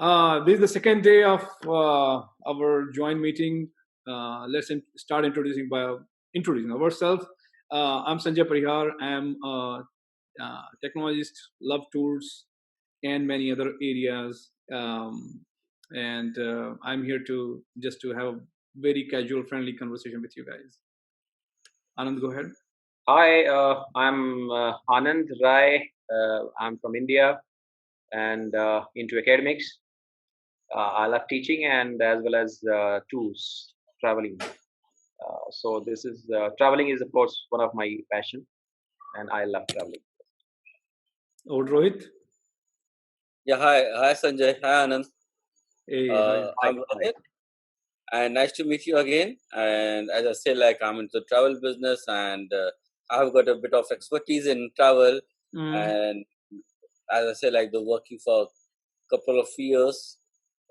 This is the second day of our joint meeting. Let's start introducing ourselves. I'm Sanjay Parihar. I'm a technologist, love tools, and many other areas. And I'm here to just to have a very casual, friendly conversation with you guys. Anand, go ahead. Hi, I'm Anand Rai. I'm from India and into academics. I love teaching and as well as tours, traveling. So this is traveling is of course one of my passion, and I love traveling. Old Rohit. Yeah, hi Sanjay, hi Anand. Hey, hi. I'm Rohit, and nice to meet you again. And as I say, like I'm into the travel business, and I've got a bit of expertise in travel. And as I say, like the working for a couple of years,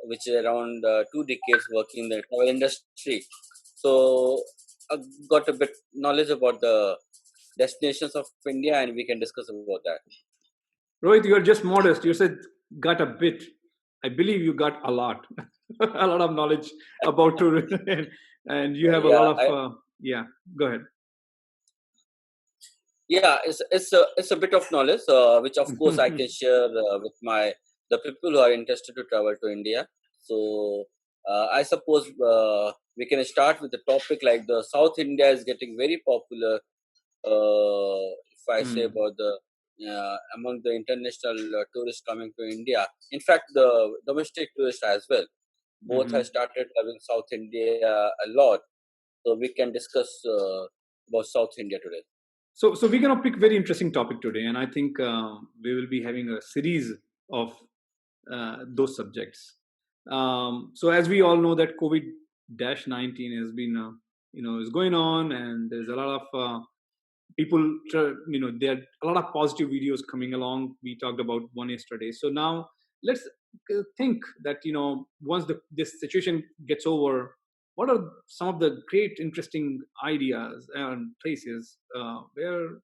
which is around 2 decades working in the travel industry. So I've got a bit knowledge about the destinations of India, and we can discuss about that. Rohit, you're just modest. You said got a bit. I believe you got a lot, a lot of knowledge about tourism, and you have a lot of. Yeah, go ahead. Yeah, it's a bit of knowledge, which of course I can share with the people who are interested to travel to India. So I suppose we can start with the topic like the South India is getting very popular. If I say about the among the international tourists coming to India, in fact, the domestic tourists as well, both have started loving South India a lot. So we can discuss about South India today. So we're gonna pick very interesting topic today, and I think we will be having a series of those subjects. So as we all know that COVID-19 has been, is going on, and there's a lot of people, there are a lot of positive videos coming along. We talked about one yesterday. So now let's think that, once this situation gets over, what are some of the great, interesting ideas and places where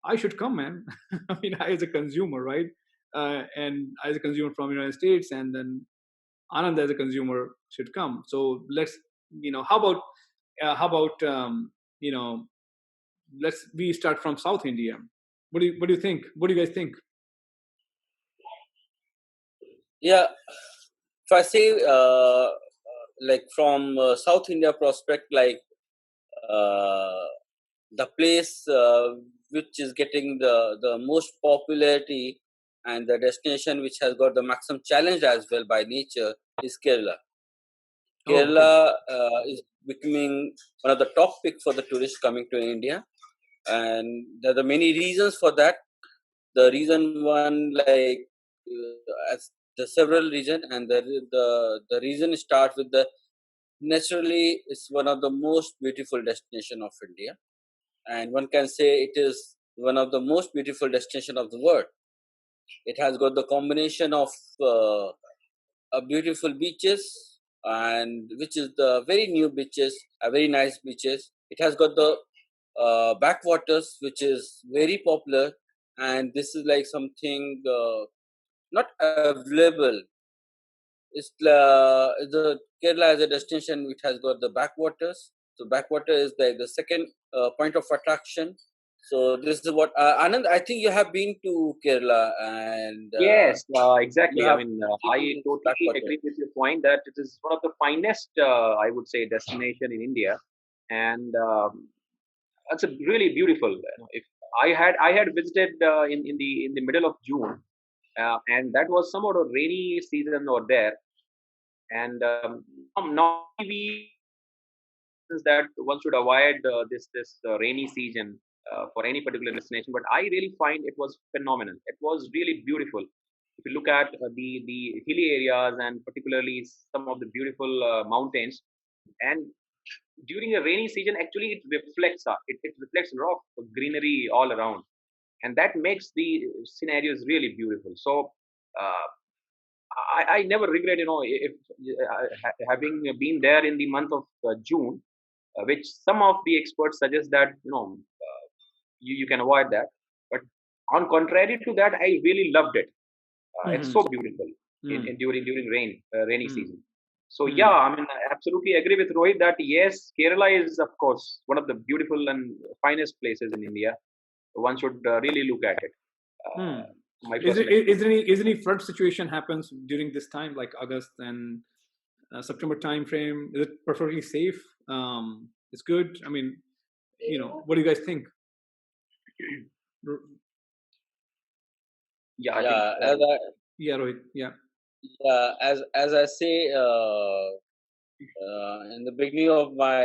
I should come, man? I mean, I as a consumer, right? And as a consumer from United States, and then Anand as a consumer should come. So let's, how about, we start from South India. What do you think? What do you guys think? Yeah, if I say like from South India prospect, like uh, the place which is getting the most popularity and the destination which has got the maximum challenge as well by nature is Kerala. Kerala is becoming one of the top pick for the tourists coming to India, and there are many reasons for that. The reason one, like as the several reason, and the reason start with the naturally it's one of the most beautiful destination of India, and one can say it is one of the most beautiful destination of the world. It has got the combination of beautiful beaches, and which is the very new beaches, very nice beaches. It has got the backwaters, which is very popular, and this is like something not available. It's the Kerala as a destination which has got the backwaters. So backwater is the second point of attraction. So this is what Anand. I think you have been to Kerala, and Yes, exactly. I mean, I totally backwater. agree with your point that it is one of the finest, I would say, destination in India, and it's a really beautiful. If I had visited in the middle of June, and that was somewhat a rainy season over there, and normally we that one should avoid this rainy season for any particular destination. But I really find it was phenomenal. It was really beautiful. If you look at the hilly areas and particularly some of the beautiful mountains, and during a rainy season, actually it reflects a lot of greenery all around, and that makes the scenarios really beautiful. So. I never regret, if having been there in the month of June, which some of the experts suggest that you can avoid that. But on contrary to that, I really loved it. It's so beautiful. during rainy mm, season. So yeah, mm. I mean, I absolutely agree with Rohit that yes, Kerala is of course one of the beautiful and finest places in India. One should really look at it. Hmm. My personal experience. Is there any flood situation happens during this time, like August and September time frame? Is it perfectly safe? It's good. I mean, what do you guys think? R- Yeah, I think Yeah, Yeah, Rohit. Yeah. as I say in the beginning of my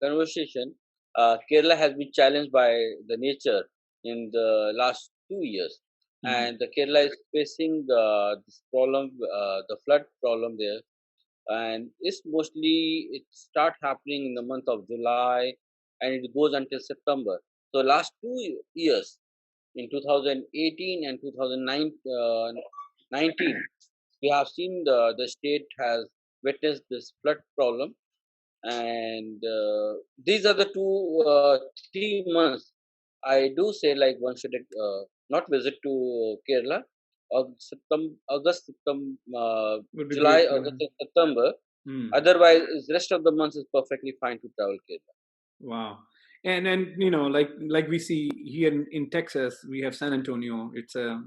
conversation, Kerala has been challenged by the nature in the last 2 years, Mm-hmm. and the Kerala is facing this problem, the flood problem there, and it's mostly it start happening in the month of July, and it goes until September. So last 2 years, in 2018 and 2019, we have seen the state has witnessed this flood problem, and these are the 2 3 months I do say like one should not visit to Kerala. August, September, Would be July, great. August, and September. Mm. Otherwise, rest of the months is perfectly fine to travel Kerala. Wow. And like we see here in Texas, we have San Antonio. It's a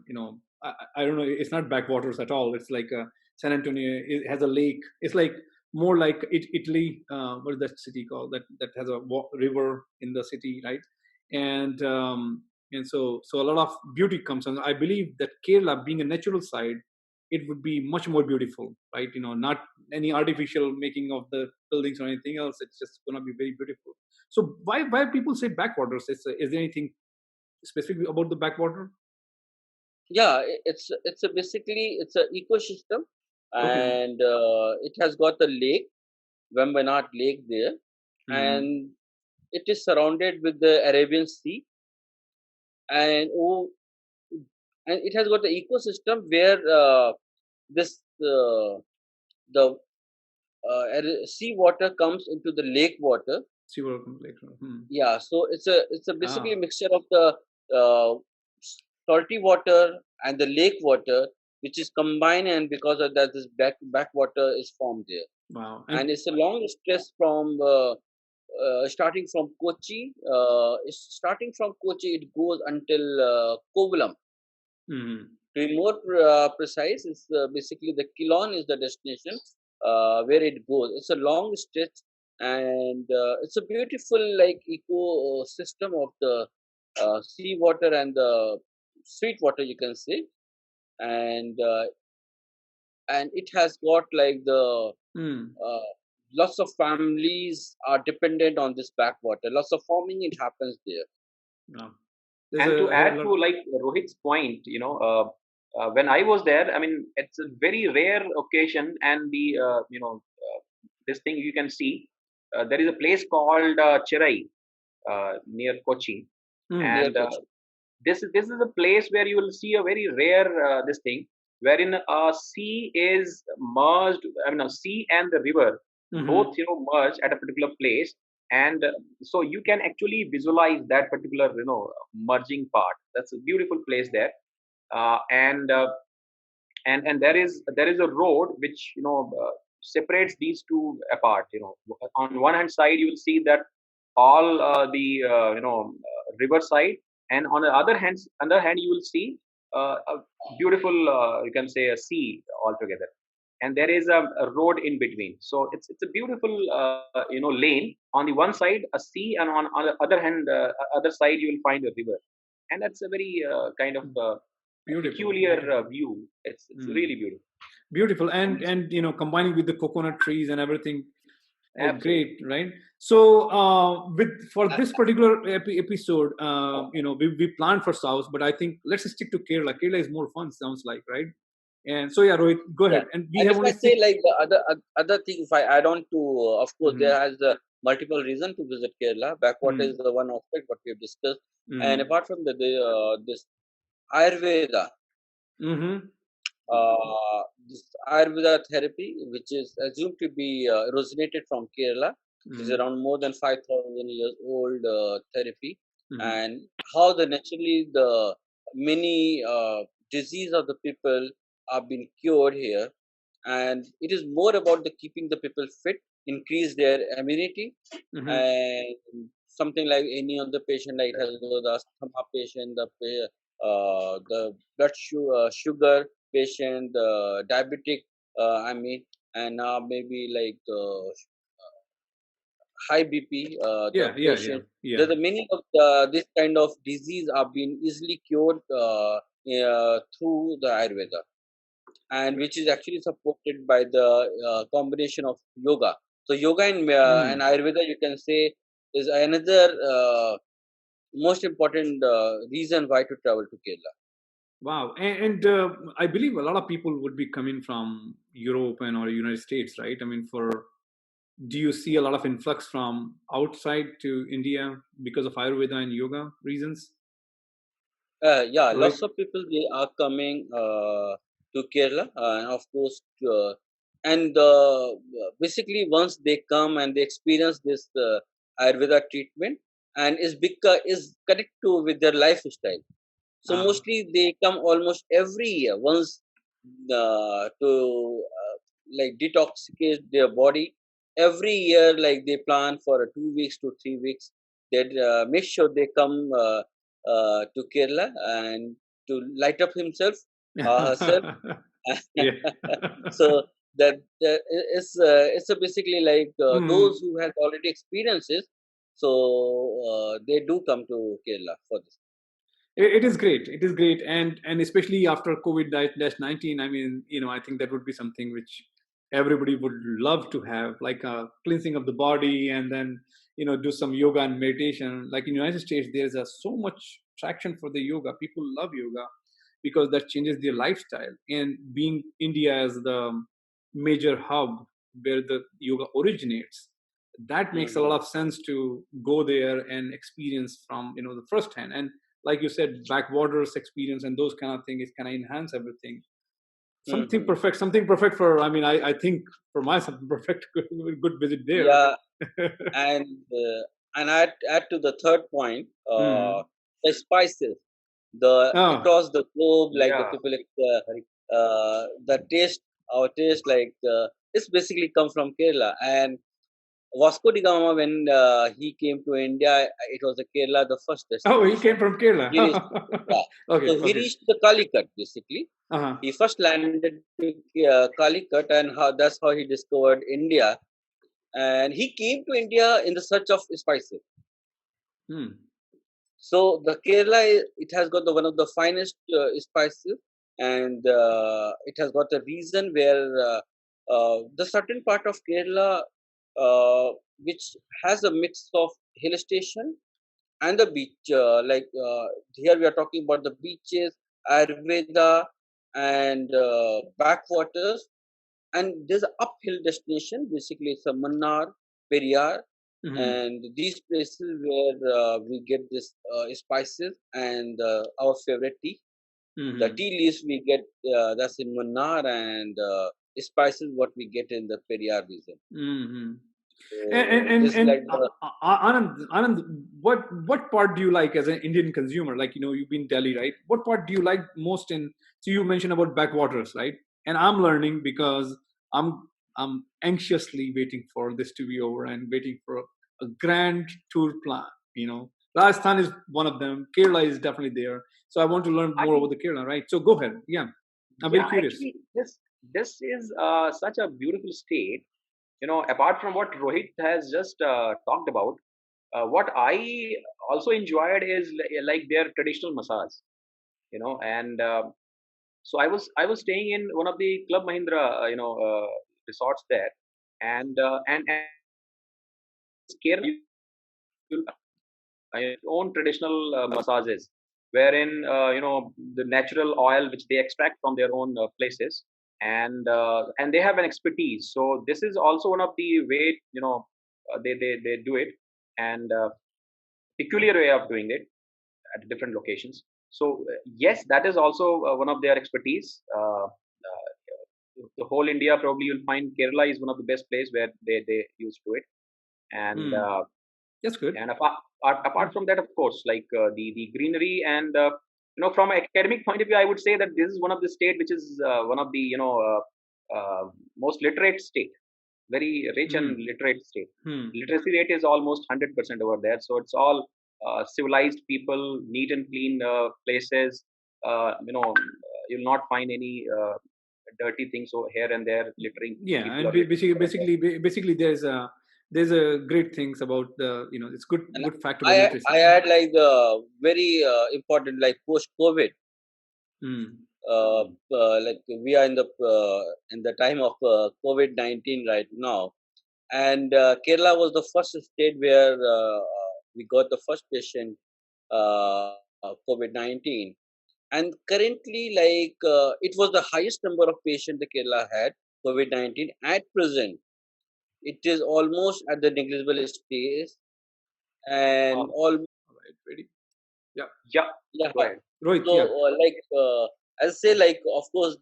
I don't know. It's not backwaters at all. It's like San Antonio. It has a lake. It's like more like Italy. What is that city called? That has a river in the city, right? And so a lot of beauty comes. And I believe that Kerala, being a natural side, it would be much more beautiful, right? Not any artificial making of the buildings or anything else. It's just gonna be very beautiful. So why people say backwaters? Is there anything specific about the backwater? Yeah, it's a basically it's a ecosystem, Okay. and it has got the lake, Vembanad Lake there, Hmm. and it is surrounded with the Arabian Sea, and and it has got the ecosystem where this the sea water comes into the lake water. Sewer complex. Hmm. Yeah, so it's a basically a Ah. mixture of the uh, salty water and the lake water, which is combined, and because of that, this backwater is formed there, Wow. and And it's a long stretch from starting from Kochi. Starting from Kochi, it goes until Kovalam. hmm. To be more precise, it's basically the Kilon is the destination where it goes. It's a long stretch, and it's a beautiful like ecosystem of the sea water and the sweet water, you can say, and it has got like the Hmm. uh, lots of families are dependent on this backwater. Lots of farming it happens there. Wow. There's And to a add lot. to like Rohit's point, when I was there, I mean, it's a very rare occasion, and this thing you can see. There is a place called Cherai near Kochi, Hmm. Near and Kochi. this is a place where you will see a very rare this thing, wherein a sea is merged. I mean, a sea and the river both Hmm. merge at a particular place, and so you can actually visualize that particular merging part. That's a beautiful place there, and there is a road which separates these two apart. On one hand side you will see that all the riverside, and on the other hand you will see a beautiful, you can say, a sea altogether, and there is a road in between. So it's a beautiful lane. On the one side a sea, and on the other hand, other side you will find a river, and that's a very kind of Beautiful. peculiar Beautiful. view. It's Hmm. really beautiful. Beautiful. And And combining with the coconut trees and everything. Oh, absolutely. great, right? So, with for this particular episode, we planned for South, but I think let's stick to Kerala. Kerala is more fun, sounds like, right? And so, yeah, Rohit, go Yeah, ahead. And we and have if only I say six. like the other thing, if I add on to, of course, Mm-hmm, there has multiple reason to visit Kerala. Backwater mm-hmm, is the one aspect what we have discussed, and mm-hmm, apart from this Ayurveda, mm-hmm. this Ayurveda therapy, which is assumed to be originated from Kerala, is Mm-hmm, around more than 5,000 years old therapy, mm-hmm, and how the naturally the many disease of the people are being cured here, and it is more about the keeping the people fit, increase their immunity, Hmm. and something like any of the patient, like it has got the asthma patient, the sugar patient, the diabetic, I mean, and now maybe like high BP, the Yeah, yeah, yeah, patient. yeah. The many of this kind of disease are being easily cured through the Ayurveda, and which is actually supported by the combination of yoga. So yoga and Mm. Ayurveda, you can say, is another most important reason why to travel to Kerala. Wow. And I believe a lot of people would be coming from Europe and or United States, right? I mean, do you see a lot of influx from outside to India because of Ayurveda and yoga reasons, Yeah, right? lots of people they are coming to Kerala, and of course, and basically once they come and they experience this Ayurveda treatment, and is connect to with their lifestyle. So Ah. mostly they come almost every year once to like detoxicate their body. Every year, like they plan for 2 weeks to 3 weeks. They make sure they come to Kerala and to light up himself herself. Yeah. So that it's a basically like Mm. those who had already experiences. So they do come to Kerala for this. It is great. It is great, and especially after COVID-19. I mean, I think that would be something which everybody would love to have, like a cleansing of the body, and then do some yoga and meditation. Like in United States, there's so much traction for the yoga. People love yoga because that changes their lifestyle. And being India as the major hub where the yoga originates, that makes a Hmm. lot of sense to go there and experience from the first hand. And like you said, backwaters experience and those kind of things, it kind of enhance everything. Hmm. Something perfect for, I mean, I think for my something perfect, good visit there. Yeah, and add to the third point, Hmm. the spices, the Oh. across the globe, like the Yeah, people, very. the taste, our taste, like it's basically come from Kerala. And Vasco da Gama, when he came to India, it was a Kerala the first Oh, he came destination. from Kerala. He reached, yeah. Okay, So he okay. reached the Calicut basically. Uh-huh. He first landed to Calicut, and that's how he discovered India. And he came to India in the search of spices. Hmm. So the Kerala, it has got one of the finest spices, and it has got a region where the certain part of Kerala, which has a mix of hill station and the beach. Here we are talking about the beaches, Ayurveda, and backwaters, and there's an uphill destination. Basically, it's a Mannar, Periyar, Hmm. and these places where we get this spices and our favorite tea. The Hmm. tea leaves we get that's in Mannar, and spices what we get in the Periyar region. Hmm. So this is And like the Anand, what part do you like as an Indian consumer? Like, you've been Delhi, right? What part do you like most in? So you mentioned about backwaters, right? And I'm learning because I'm I'm anxiously waiting for this to be over and waiting for a grand tour plan. Rajasthan is one of them. Kerala is definitely there. So I want to learn I more think, about the Kerala, right? So go ahead. Yeah, I'm very yeah, curious. actually, this is such a beautiful state. Apart from what Rohit has just talked about, what I also enjoyed is like their traditional massage. And so I was staying in one of the Club Mahindra, resorts there, and Kerala own traditional massages, wherein the natural oil which they extract from their own places, and they have an expertise. So this is also one of the way they do it, and peculiar way of doing it at different locations. So yes, that is also one of their expertise. The whole India, probably you'll find Kerala is one of the best place where they used to it, and Hmm. That's good. and apart from that, of course, like the greenery and from an academic point of view, I would say that this is one of the state which is one of the most literate state, very rich and literate state. Literacy rate is almost 100% over there. So it's all civilized people, neat and clean places. You'll not find any dirty things over here and there littering. Yeah, People and are littering. basically, there's a great things about the it's good And fact about literacy. I had like the very important like post COVID. Like we are in the time of COVID-19 right now, and Kerala was the first state where we got the first patient COVID-19, and currently like it was the highest number of patients the Kerala had COVID-19 at present. It is almost at the negligible stage, and all Right, ready? Yeah. yeah. Go ahead. Rohit, So I'll say like of course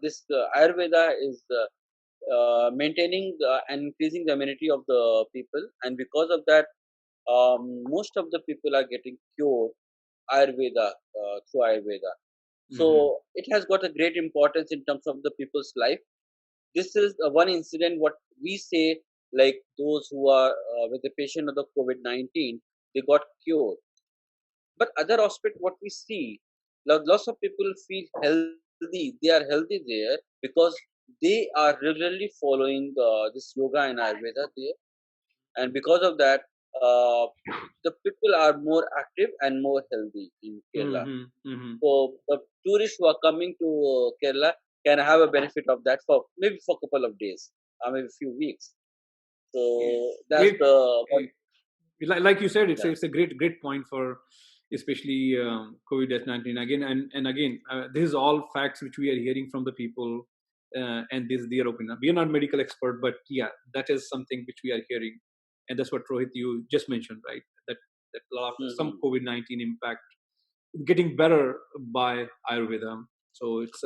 this Ayurveda is maintaining and increasing the immunity of the people, and because of that, most of the people are getting cured Ayurveda through Ayurveda. So it has got a great importance in terms of the people's life. This is one incident what we say, like those who are with the patient of the COVID-19, they got cured. But other aspect what we see, lots of people feel healthy. They are healthy there because they are regularly following this yoga and Ayurveda there, and because of that, the people are more active and more healthy in Kerala. So the tourists who are coming to Kerala can have a benefit of that for maybe for a couple of days, or maybe a few weeks. So that's the one. Like you said, it's Yeah. it's a great point for especially COVID-19 again and again. This is all facts which we are hearing from the people, and this is their opinion. We are not medical expert, but yeah, that is something which we are hearing, and that's what Rohit you just mentioned, right? That lot of some COVID-19 impact getting better by Ayurveda. So it's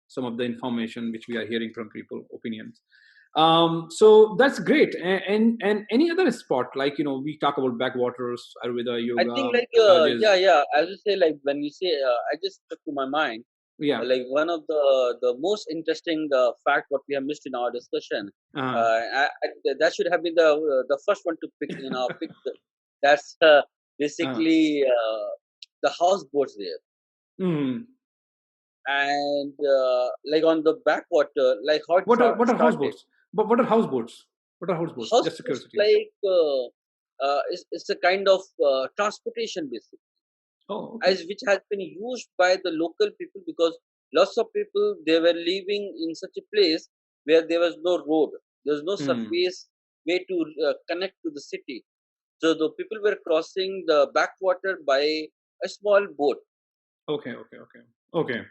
some of the information which we are hearing from people opinions. So that's great. And any other spot, like we talk about backwaters, Ayurveda, I yoga, think like massages. yeah. As you say, like when you say, I just stuck to my mind. Yeah. Like one of the most interesting fact what we have missed in our discussion. That should have been the first one to pick in our pick. That's basically the houseboats there. And like on the backwater, like how it What are started. houseboats? But what are houseboats? What are houseboats? Just a Houseboats curiosity. like it's a kind of transportation basically. Oh, okay. As which has been used by the local people because lots of people they were living in such a place where there was no road, there was no surface way to connect to the city. So the people were crossing the backwater by a small boat. Okay.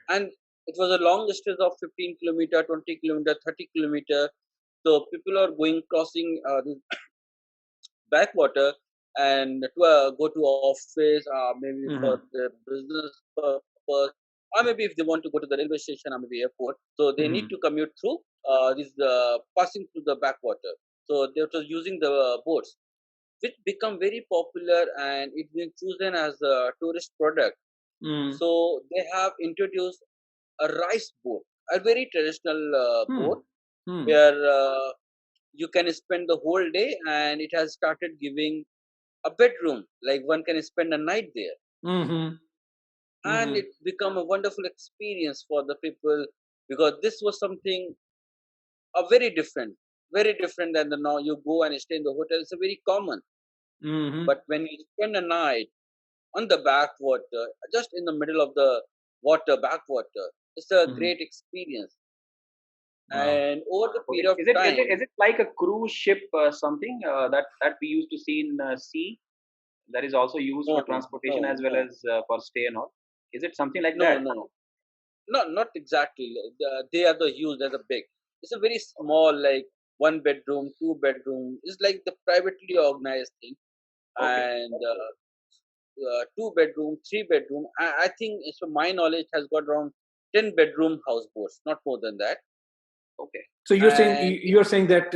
And it was a long distance of 15 kilometer, 20 kilometer, 30 kilometer. So people are going crossing this backwater and to go to office, maybe for the business purpose, or maybe if they want to go to the railway station or maybe airport. So they need to commute through this passing through the backwater. So they were using the boats, which become very popular and it's been chosen as a tourist product. So they have introduced a rice boat, a very traditional boat where you can spend the whole day, and it has started giving a bedroom, like one can spend a night there. And it become a wonderful experience for the people because this was something very different than the now you go and stay in the hotel. It's a very common. But when you spend a night on the backwater, just in the middle of the water, backwater, it's a great experience. Wow. And over the period of time, is it like a cruise ship something that we used to see in sea that is also used for transportation as well as for stay and all? Is it something like that? No, not exactly. They are the huge, they're the big. It's a very small, like 1 bedroom, 2 bedroom. It's like the privately organized thing, and 2 bedroom, 3 bedroom. I think, as for my knowledge, has got around 10 bedroom houseboats, not more than that. Okay. So you're saying that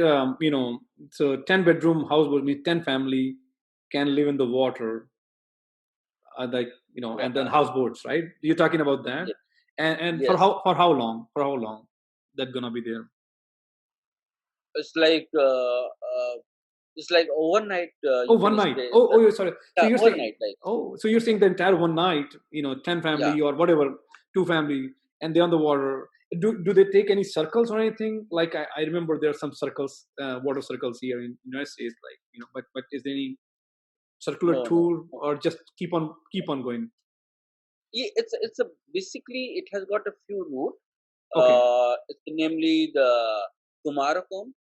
so 10-bedroom houseboat means 10 family can live in the water, like and Yeah. then houseboats, right? You're talking about that, Yes. and for Yes. how long that gonna be there? It's like overnight. Oh, You one can night. stay. Oh, you're sorry. So Yeah, you're saying, overnight. Like, oh, so you're saying the entire one night, 10 yeah. family or whatever, two family, and they're on the water. Do they take any circles or anything? Like I remember there are some circles, water circles here in United States, like but is there any circular No, no, tour no. or just keep on going? It's a basically it has got a few routes. Okay. It's namely the Kumarakom,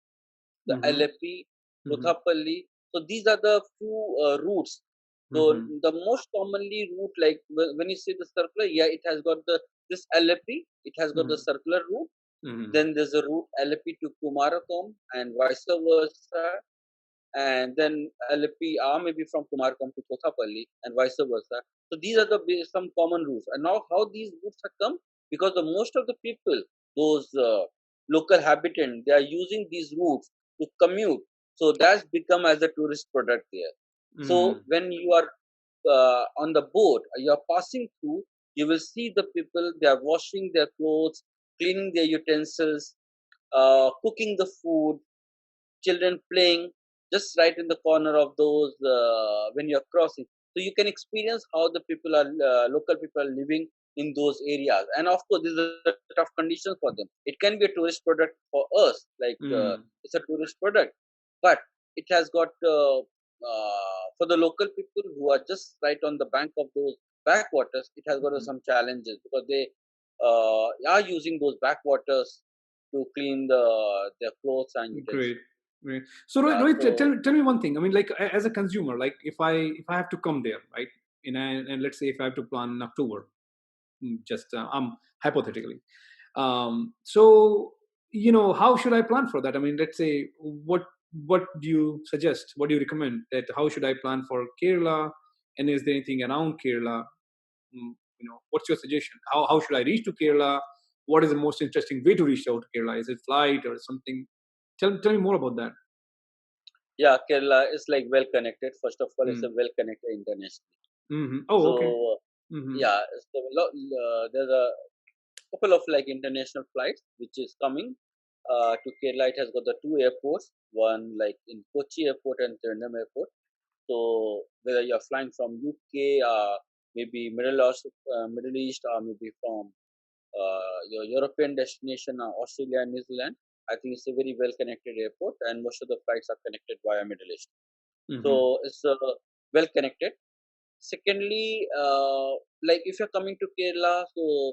the Mm-hmm. Aleppi, Mm-hmm. Kothapalli. So these are the few routes. So Mm-hmm. the most commonly route, like when you say the circular, yeah, it has got this Aleppi. It has got the circular route. Mm-hmm. Then there's a route Aleppi to Kumarakom and vice versa. And then Aleppi or maybe from Kumarkom to Kothapalli and vice versa. So these are some common routes. And now how these routes have come, because the most of the people, those local habitants, they are using these routes to commute. So that's become as a tourist product there. So Mm-hmm. when you are on the boat, you are passing through, you will see the people, they are washing their clothes, cleaning their utensils, cooking the food, children playing just right in the corner of those when you're crossing. So you can experience how the people are local people are living in those areas. And of course, this is a tough condition for them. It can be a tourist product for us, like Mm-hmm. it's a tourist product, but it has got for the local people who are just right on the bank of those backwaters. It has got some challenges because they are using those backwaters to clean their clothes and utensils. Great, great. So Yeah, Rohit, so tell me one thing. I mean, like as a consumer, like if I have to come there, right? And let's say if I have to plan in October, just hypothetically. So how should I plan for that? I mean, let's say what do you suggest? What do you recommend? That how should I plan for Kerala? And is there anything around Kerala? What's your suggestion? How should I reach to Kerala? What is the most interesting way to reach out to Kerala? Is it flight or something? Tell me more about that. yeah, Kerala is like well connected. First of all, it's a Mm. well connected internationally. Oh, okay. So Mm-hmm. yeah, there's a couple of like international flights which is coming to Kerala. It has got the two airports, one like in Kochi airport and Trivandrum airport. So whether you're flying from UK, maybe Middle East, or maybe from your European destination, Australia and New Zealand, I think it's a very well connected airport, and most of the flights are connected via Middle East. Mm-hmm. So it's well connected. Secondly, like if you're coming to Kerala, so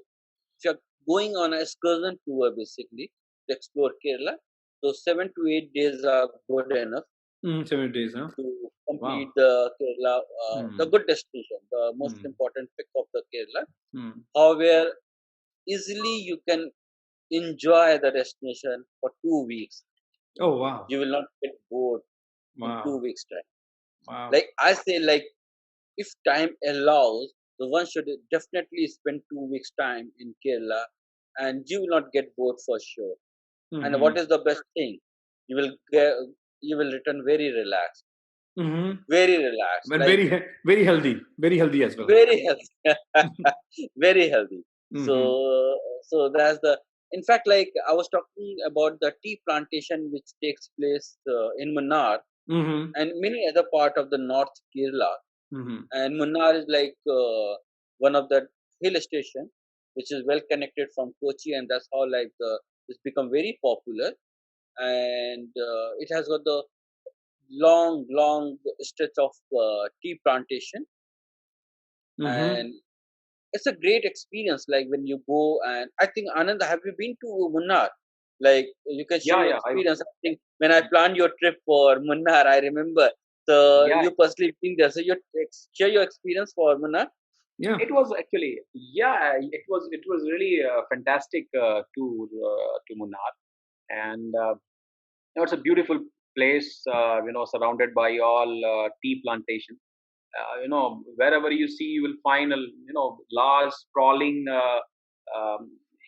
if you're going on an excursion tour basically to explore Kerala, so 7 to 8 days are good enough 7 days, huh? to complete Wow. the Kerala, the Mm. good destination, the most Mm. important pick of the Kerala. Mm. However, easily you can enjoy the destination for 2 weeks. Oh, wow. You will not get bored in two Wow. weeks time. Wow. Like I say, like if time allows, the one should definitely spend 2 weeks time in Kerala, and you will not get bored for sure. And what Mm-hmm. is the best thing? You will get, you will return Mm-hmm. very relaxed, And like very healthy as well. very healthy, very healthy. So, Mm-hmm. so that's the. In fact, like I was talking about the tea plantation which takes place in Munnar Mm-hmm. and many other part of the North Kerala. Mm-hmm. And Munnar is like one of the hill station which is well connected from Kochi, and that's how like it's become very popular. And it has got the long stretch of tea plantation, Mm-hmm. and it's a great experience. Like when you go, and I think Anand, have you been to Munnar? Like you can share Yeah, your yeah, experience. I think when I planned your trip for Munnar, I remember. So yeah. you personally been there. So you share your experience for Munnar. Yeah. It was actually, yeah, it was really fantastic tour to Munnar, and it's a beautiful place, surrounded by all tea plantation. Wherever you see, you will find a large sprawling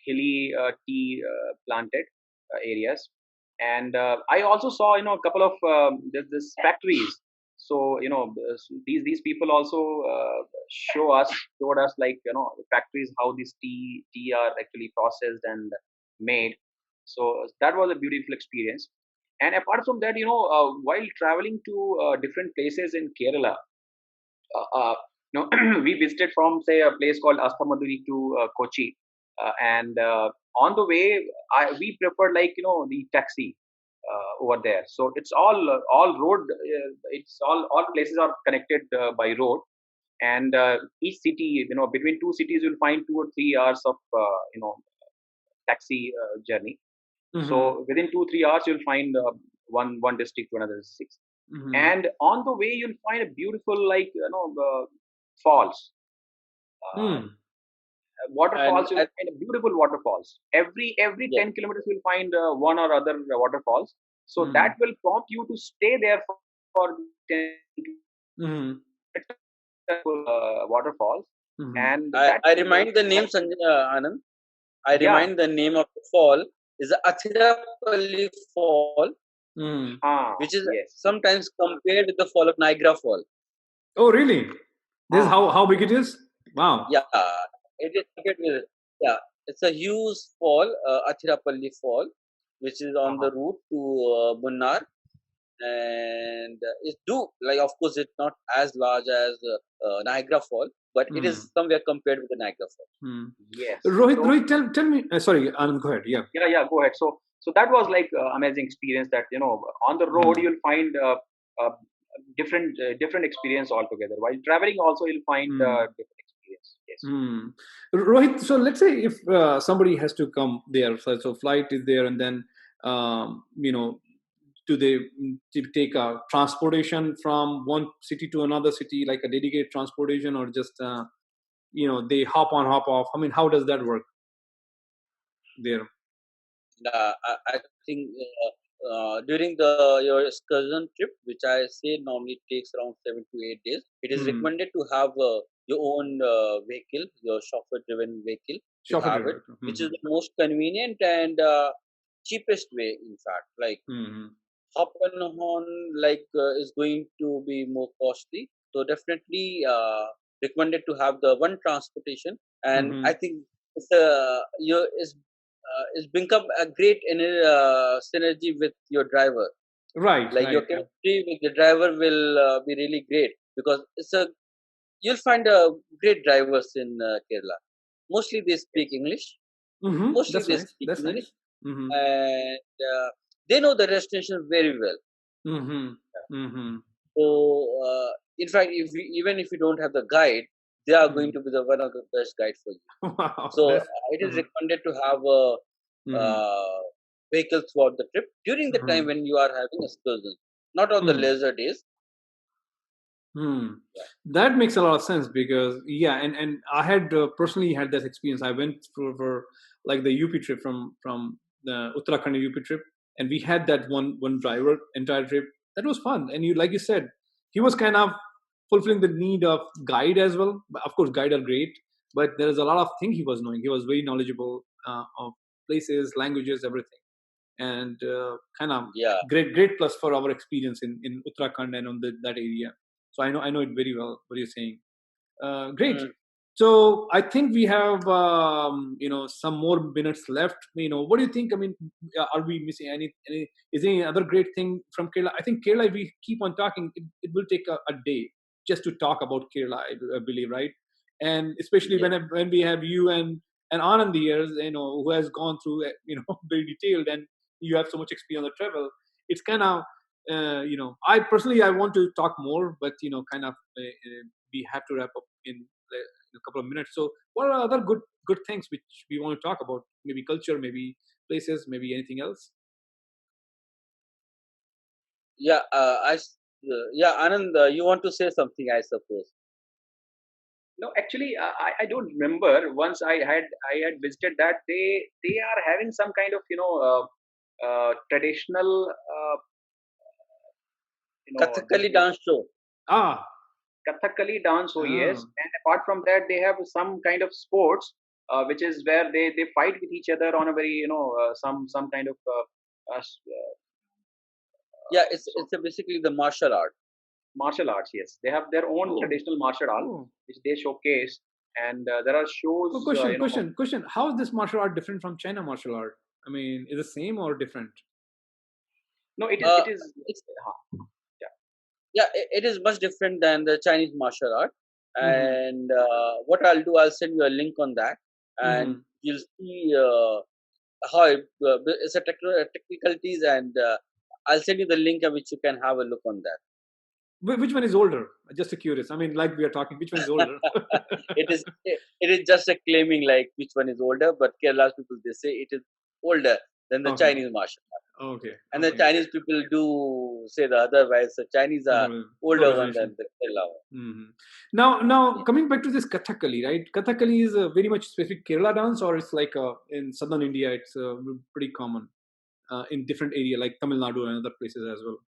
hilly tea planted areas. And I also saw a couple of this factories. So these people also showed us, like, the factories, how these tea are actually processed and made. So that was a beautiful experience. And apart from that, while traveling to different places in Kerala, we visited from, say, a place called Astamaduri to Kochi, and on the way, we preferred, like, the taxi over there. So it's all road. It's all places are connected by road, and each city, between two cities, you'll find 2 or 3 hours of taxi journey. Mm-hmm. So within 2 3 hours, you'll find one district to another district. Mm-hmm. And on the way, you'll find a beautiful, like, falls, uh, Mm. waterfalls. And You'll find a beautiful waterfalls. Every yeah, 10 kilometers, you'll find one or other waterfalls. So that Mm. will prompt you to stay there for 10 Mm-hmm. waterfalls. Mm-hmm. And I, that I will remind the name, Anand. I yeah. remind the name of the fall is the Athirapalli Fall, Mm. which is Yes. sometimes compared with the fall of Niagara Fall. Oh, really? This is how big Yes. it is? Wow. Yeah, it is compared with, yeah, it's a huge fall, Athirapalli Fall, which is on Uh-huh. the route to Munnar, and it do, like, of course it's not as large as Niagara Fall, but it Mm. is somewhere compared with the Niagara Fall. Mm. Yes. So Rohit, tell me. Sorry, Anand, go ahead. Yeah. yeah, go ahead. So that was like amazing experience, that on the road Mm. you'll find uh, different experience altogether. While traveling also, you'll find Mm. different experience. Yes. Mm. Rohit, so let's say if somebody has to come there, so flight is there, and then do they take a transportation from one city to another city, like a dedicated transportation, or just they hop on, hop off? I mean, how does that work there? I think during your excursion trip, which I say normally takes around 7 to 8 days, it is Hmm. recommended to have your own vehicle, your chauffeur-driven vehicle, to Chauffeur have it, driver. which Hmm. is the most convenient and cheapest way. In fact, like, Hmm. hop and on, like, is going to be more costly. So definitely recommended to have the one transportation, and Hmm. I think it's become a great synergy with your driver. Right, Like, your right. chemistry with the driver will be really great, because you'll find great drivers in Kerala. Mostly they speak English. Mm-hmm. Mostly That's they nice. speak That's English, nice. Mm-hmm. and they know the destination very well. Mm-hmm. Mm-hmm. So, in fact, even if you don't have the guide, they are going Mm. to be the one of the best guide for you. Wow, So that's. it is Uh-huh. recommended to have a Mm-hmm. uh, vehicle throughout the trip during the time Mm-hmm. when you are having excursions, not on the Hmm. leisure days. Hmm. Yeah. That makes a lot of sense because yeah, and I had personally had that experience. I went for like the UP trip from the Uttarakhand UP trip, and we had that one driver entire trip. That was fun, and you like you said, he was kind of fulfilling the need of guide as well. But of course, guide are great, but there is a lot of things he was knowing. He was very knowledgeable of places, languages, everything, and kind of Yeah. great plus for our experience in Uttarakhand and on that area. So I know it very well what you're saying. Great. Mm. So I think we have some more minutes left. What do you think? I mean, are we missing any? Is there any other great thing from Kerala? I think Kerala. If we keep on talking, it will take a day just to talk about Kerala. I believe, right? And especially Yes. when we have you and Anand here, who has gone through very detailed, and you have so much experience on the travel. It's kind of I personally I want to talk more, but kind of we have to wrap up in a couple of minutes. So, what are other good things which we want to talk about? Maybe culture, maybe places, maybe anything else. Yeah. Yeah, Anand, you want to say something, I suppose. No, actually, I don't remember. Once I had visited that, they are having some kind of traditional Kathakali this dance show. Ah, Kathakali dance. Oh yes, ah, and apart from that, they have some kind of sports, which is where they fight with each other on a very some kind of Yeah, it's so basically the martial art. martial arts. Yes, they have their own Oh, traditional martial art oh. which they showcase, and there are So shows. question. How is this martial art different from China martial art? I mean, is it same or different? No, it is. Uh, It is. it's Yeah. yeah, it is much different than the Chinese martial art. Mm-hmm. And what I'll do, I'll send you a link on that, and Mm-hmm. you'll see how it's a technicalities, and I'll send you the link at which you can have a look on that. Which one is older? Just curious. I mean, like we are talking, which one is older? It is just a claiming like which one is older, but Kerala's people, they say it is older than the Okay. Chinese martial art. Okay. And the Okay. Chinese people do say the otherwise. The Chinese are older one than the Kerala one. Mm-hmm. Now coming back to this Kathakali, right? Kathakali is a very much specific Kerala dance, or it's like in southern India, it's pretty common in different area like Tamil Nadu and other places as well.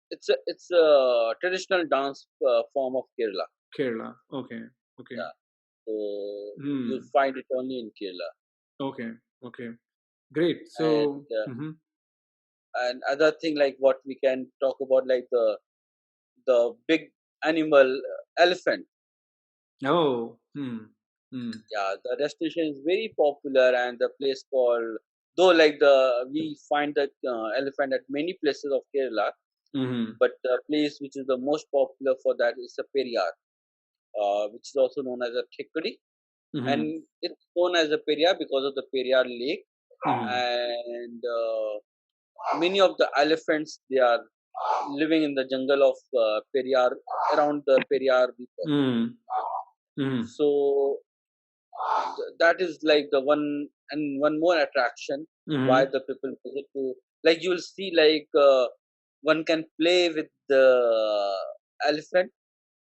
It's a traditional dance form of Kerala. Kerala. Okay. Okay. Yeah. So you'll Hmm. find it only in Kerala. Okay. Okay. Great. And So. Mm-hmm. and other thing like what we can talk about, like the big animal elephant. Oh. Hmm. Hmm. Yeah, the destination is very popular, and the place called, though like the we find the elephant at many places of Kerala, Mm-hmm. but the place which is the most popular for that is the Periyar, which is also known as a Thekkady, Mm-hmm. and it's known as a Periyar because of the Periyar Lake, Mm-hmm. and many of the elephants, they are living in the jungle of Periyar, around the Periyar River. Mm-hmm. So that is like the one, and one more attraction why Mm-hmm. the people visit to, like you will see like one can play with the elephant,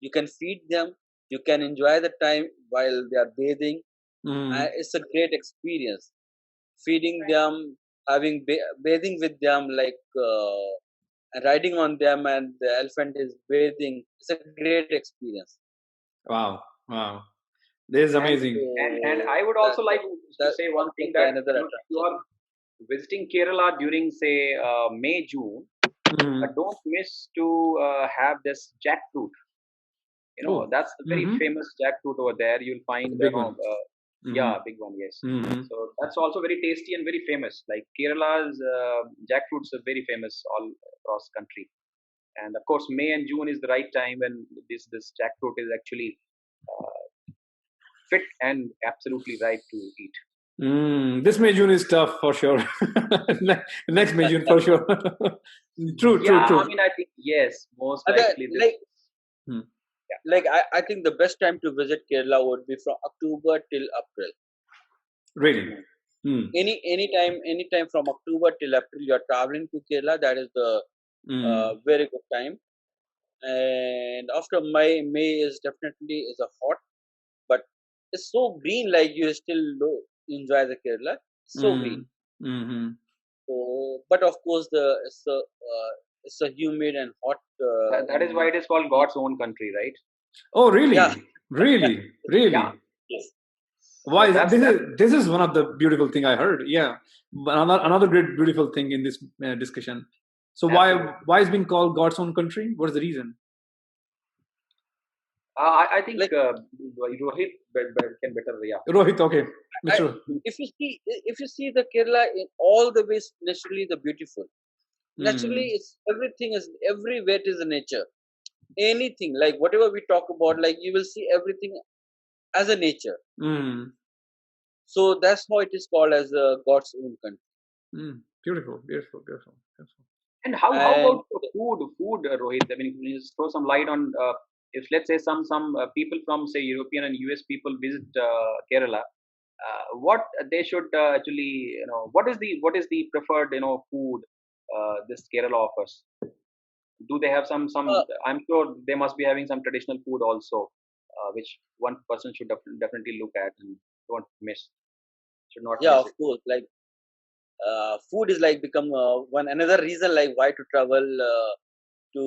you can feed them, you can enjoy the time while they are bathing. Mm-hmm. It's a great experience, feeding them, having bathing with them, like riding on them, and the elephant is bathing. It's a great experience. Wow. Wow. This is and amazing. and I would that also like to that say one that's thing, like that another if you attraction. are visiting Kerala during say May, June, Mm-hmm. don't miss to have this jackfruit. Oh. That's the very Mm-hmm. famous jackfruit over there. You'll find, The big one. Mm-hmm. yeah, big one, yes. Mm-hmm. So that's also very tasty and very famous. Like Kerala's jackfruits are very famous all across country. And of course, May and June is the right time when this jackfruit is actually uh, fit and absolutely ripe to eat. This May June is tough for sure. Next May June for sure. True, Yeah, true, I true. mean, I think yes, most And then, likely this. Hmm. Yeah. like I think the best time to visit Kerala would be from October till April. Really. Hmm. Anytime from October till April, you are traveling to Kerala. That is the Hmm. very good time. And after May is definitely is a hot, but it's so green. Like you still enjoy the Kerala. So green. Hmm. Hmm. So, but of course, it's a humid and hot That is why in it is called God's own country, right? Oh, yeah. really? Really? Yeah. Really? Yes. Why So is that? that's This is one of the beautiful thing I heard. Yeah, but another great beautiful thing in this discussion. So absolutely. why is being called God's own country? What is the reason? I think Like Rohit can better. Yeah. Rohit, okay, I, Mr. if you see the Kerala in all the ways, naturally the beautiful. Naturally, Mm, it's everything is everywhere. It is the nature. Anything like whatever we talk about, like you will see everything as a nature. mm, So that's how it is called as God's own country. beautiful, beautiful, beautiful, beautiful. And how And about the food, Rohit? I mean, can you just throw some light on if let's say some people from say European and US people visit Kerala, what they should actually, what is the preferred food this Kerala offers? Do they have some? uh, I'm sure they must be having some traditional food also, which one person should definitely look at and don't miss. Should not yeah, miss of it. course, like food is like become one another reason like why to travel to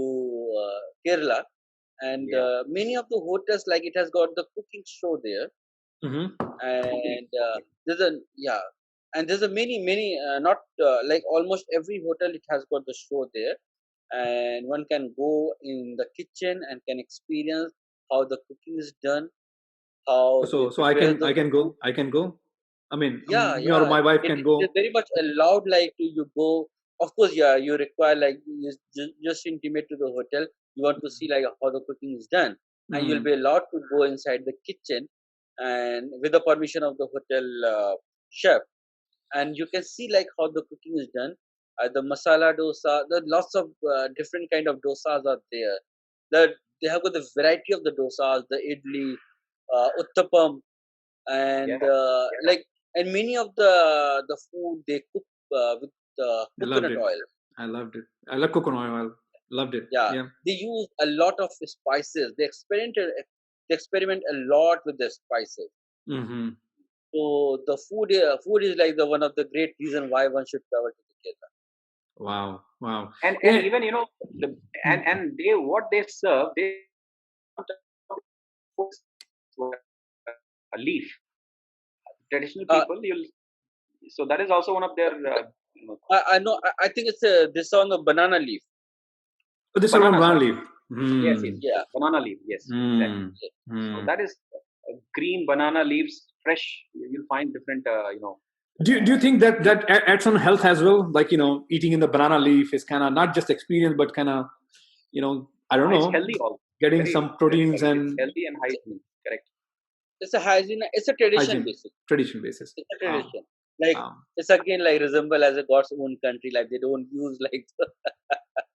Kerala. And Yeah. many of the hotels, like it has got the cooking show there, Mm-hmm. and Okay. there's a yeah, and there's a many not like almost every hotel it has got the show there, and one can go in the kitchen and can experience how the cooking is done, how they So I prepare can the food. I can go. I mean, Yeah, me or yeah. my wife It, can it is go. very much allowed. Like you go, of course, yeah. You require like you just intimate to the hotel. You want to see like how the cooking is done, and you'll Mm. be allowed to go inside the kitchen, and with the permission of the hotel chef, and you can see like how the cooking is done. The masala dosa, the lots of different kind of dosas are there. The they have got the variety of the dosas, the idli, uttapam, Yeah. and like and many of the food they cook with I loved coconut it. oil. I loved it. I love coconut oil. Loved it. Yeah, Yeah. they use a lot of spices. They experiment a lot with the spices. Hmm. So the food is like the one of the great reason why one should travel to the Kerala. Wow. Wow. And Yeah. even the and they what they serve they a leaf. Traditional Uh, people, you'll so that is also one of their I know. I think it's this on the banana leaf. But this is one banana. banana Sorry, leaf. yes, Hmm. yes, Yeah. banana leaf. Yes, exactly. Hmm. So Hmm. that is green banana leaves, fresh. You'll find different, Do you think that adds on health as well? Like, eating in the banana leaf is kind of not just experience, but kind of, I don't it's know, healthy also. getting Very, some very proteins correct. It's and healthy and hygienic. Correct. It's a hygiene. It's a tradition, hygiene, basically. tradition basis. It's a Wow. tradition. Like Wow. it's again like resemble as a God's own country. Like they don't use like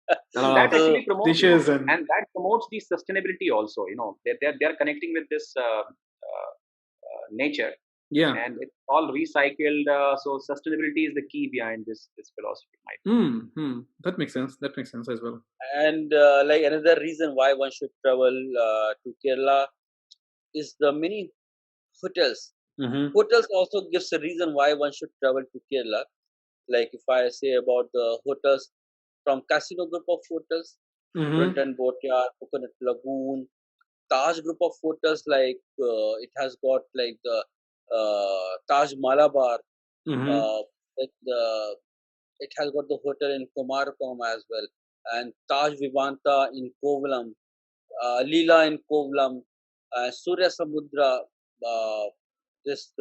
A And lot that of so. actually promotes, dishes and. and that promotes the sustainability also. They're connecting with this nature, Yeah. and it's all recycled. So sustainability is the key behind this philosophy. Might That makes sense. That makes sense as well. And like another reason why one should travel to Kerala is the many hotels. Mm-hmm. Hotels also gives a reason why one should travel to Kerala. Like if I say about the hotels from Casino Group of Hotels, Mm-hmm. Brunton Boatyard, Coconut Lagoon, Taj Group of Hotels, like it has got like the Taj Malabar, Mm-hmm. uh, it has got the hotel in Kumarkom as well, and Taj Vivanta in Kovalam, Leela in Kovalam, Surya Samudra, uh, this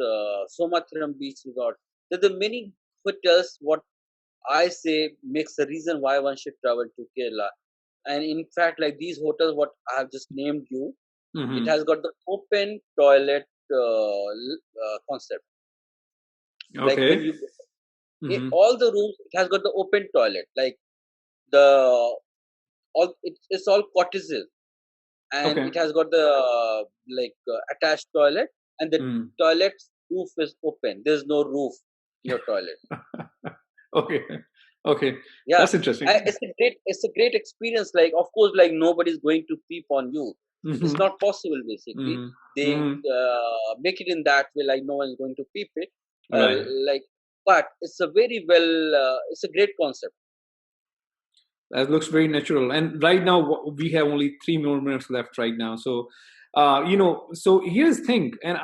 Somathiram Beach Resort. There are many hotels. What I say makes the reason why one should travel to Kerala. And in fact, like these hotels, what I have just named you, it Mm-hmm. has got the open toilet concept. Like when Okay. you Mm-hmm. all the rooms, it has got the open toilet. Like the it's all cottages, and Okay. it has got the attached toilet, and the Mm. toilet's roof is open. There's no roof in your toilet. Okay. Okay. Yeah, That's interesting. it's a great experience. Like of course, like nobody's going to peep on you. It's Mm-hmm. not possible. Basically, Mm-hmm. they Mm-hmm. make it in that way. Like no one's going to peep it. Uh, Right. like, but it's a very well. It's a great concept. That looks very natural. And right now, we have only 3 more minutes left right now. So, so here's the thing. And,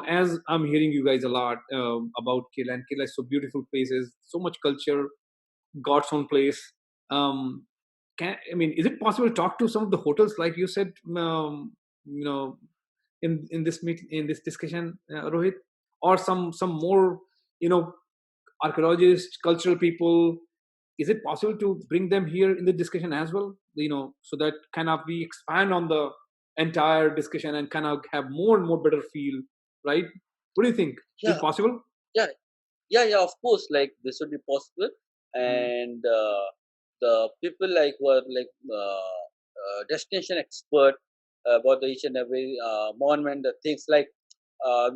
as I'm hearing you guys a lot about Kerala, and Kerala is so beautiful places, so much culture, God's own place. Um, is it possible to talk to some of the hotels, like you said, you know, in this meeting, in this discussion, Rohit, or some more, you know, archaeologists, cultural people? Is it possible to bring them here in the discussion as well? So that kind of we expand on the entire discussion and kind of have more and more better feel, right? What do you think? Is Yeah, it possible? yeah, yeah. Of course, like this would be possible, Mm. and the people like who are like destination expert about the each and every monument, the things like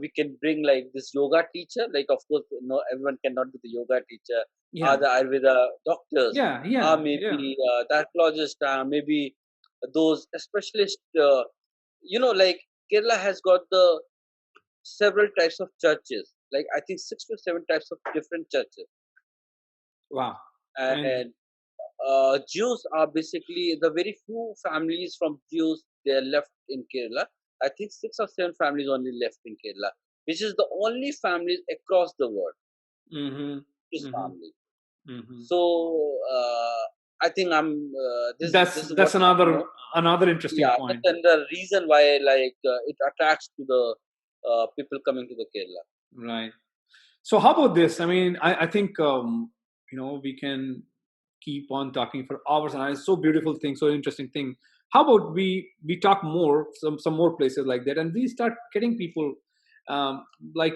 we can bring like this yoga teacher. Like of course, no, everyone cannot be the yoga teacher. Yeah, The Ayurveda doctors, yeah, yeah, yeah. maybe the archaeologists, maybe those specialists. Like Kerala has got the several types of churches. Like I think 6 to 7 types of different churches. Wow. And And Jews are basically the very few families from Jews they are left in Kerala. I think 6 or 7 families only left in Kerala, which is the only families across the world. mm-hmm, Jewish mm-hmm, family. mm-hmm. So I think I'm. This That's is what another interesting yeah. point. That's the reason why like it attracts to the people coming to the Kerala. Right. So how about this? I mean, I think we can keep on talking for hours, and it's so beautiful thing, so interesting thing. How about we talk more, some more places like that, and we start getting people, um, like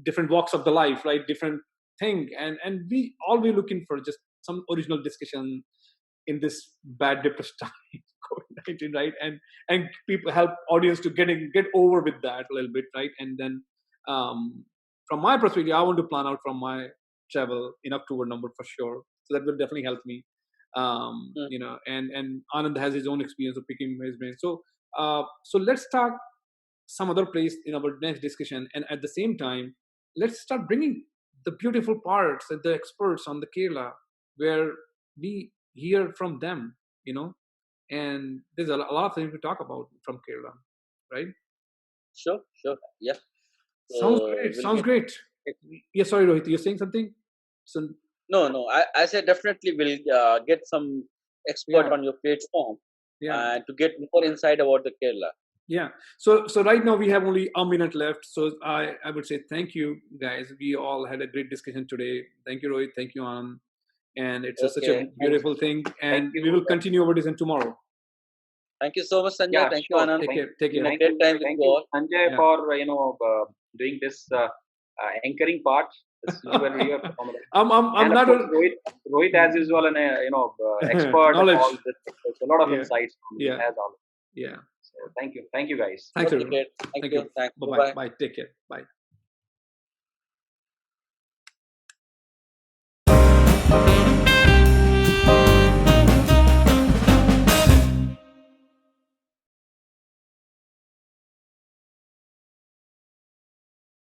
different walks of the life, right? Different thing, and we looking for just some original discussion in this bad depressed time, COVID-19, right? And people help audience to get over with that a little bit, right? And then from my perspective, I want to plan out from my travel in October number for sure. So that will definitely help me. Mm. And Anand has his own experience of picking his brain. So let's talk some other place in our next discussion, and at the same time, let's start bringing the beautiful parts and the experts on the Kerala, where we hear from them, and there's a lot of things to talk about from Kerala, right? Sure, sure, yeah. Sounds So great. we'll Sounds get. great. Yeah, sorry, Rohit, you're saying something. So No, no. I said definitely we'll get some expert yeah, on your platform yeah, to get more insight about the Kerala. yeah. So right now we have only a minute left. So I would say thank you guys. We all had a great discussion today. Thank you, Rohit. Thank you, Anand. And it's such a Okay. beautiful thing. Thank And we you. will continue our discussion tomorrow. Thank you so much, Sanjay. Yeah, Thank you, sure. Anand. Take Thank care. Take It's care. been a thank great you, time with thank you you, all. Sanjay, Yeah. for doing this anchoring part. You were really phenomenal. I'm And of not course, Rohit as usual, an expert of knowledge. all this. There's a lot of Yeah, insights from him yeah, as always. yeah. So thank you guys. Thanks Okay, everyone. great. Thank Thank you. you. Thanks. Bye Bye bye. bye. Bye. Take care. Bye.